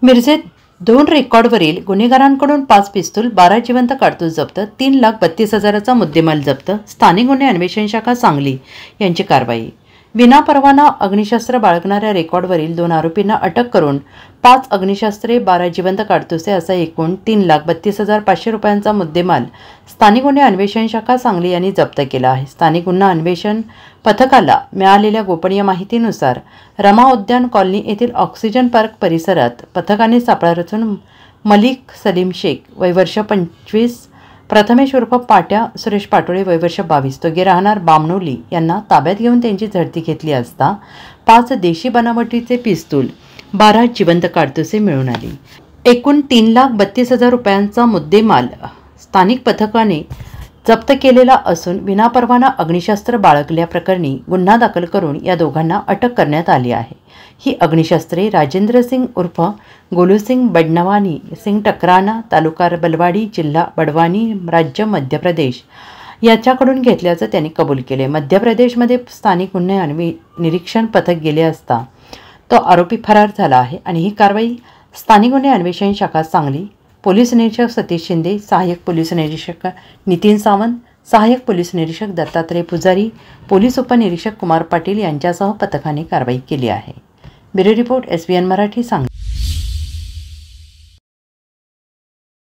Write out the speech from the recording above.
मिरजेत 2 रेकॉर्डवरील गुन्हेगारांकडून 5 पिस्तूल, 12 जिवंत कारतूस जप्त, 3,32,000चा मुद्देमाल जप्त. स्थानिक गुन्हे अन्वेषण शाखा सांगली यांची कारवाई. विनापरवाना अग्निशस्त्र बाळगणाऱ्या रेकॉर्डवरील 2 आरोपींना अटक करून 5 अग्निशस्त्रे, 12 जिवंत कारतुसे असा एकूण 3,32,500 रुपयांचा मुद्देमाल स्थानिक गुन्हे अन्वेषण शाखा सांगली यांनी जप्त केला आहे. स्थानिक गुन्हा अन्वेषण पथकाला मिळालेल्या गोपनीय माहितीनुसार रमा उद्यान कॉलनी येथील ऑक्सिजन पार्क परिसरात पथकाने सापळा रचून मलिक सलीम शेख वय वर्ष 25, प्रथमेश उर्फ पाट्या सुरेश पाटोळे वय वर्ष 22, दोघे राहणार बामणोली यांना ताब्यात घेऊन त्यांची झडती घेतली असता 5 देशी बनावटीचे पिस्तूल, 12 जिवंत कारतुसे मिळून आली. एकूण 3,32,000 रुपयांचा मुद्देमाल स्थानिक पथकाने जप्त केलेला असून विनापरवाना अग्निशस्त्र बाळगल्याप्रकरणी गुन्हा दाखल करून या दोघांना अटक करण्यात आली आहे. ही अग्निशस्त्रे राजेंद्र सिंग उर्फ गोलूसिंग बडनवानी सिंग टकराना, तालुका बलवाडी, जिल्हा बडवानी, राज्य मध्य प्रदेश याच्याकडून घेतल्याचं त्यांनी कबूल केले. मध्य प्रदेशमध्ये स्थानिक गुन्हे निरीक्षण पथक गेले असता तो आरोपी फरार झाला आहे आणि ही कारवाई स्थानिक गुन्हे अन्वेषण शाखा सांगली, पोलीस निरीक्षक सतीश शिंदे, सहाय्यक पोलीस निरीक्षक नितीन सावंत, सहाय्यक पोलीस निरीक्षक दत्तात्रय पुजारी, पोलीस उपनिरीक्षक कुमार पाटील यांच्यासह पथकाने कारवाई केली आहे. Bureau report SBN Marathi Sangli.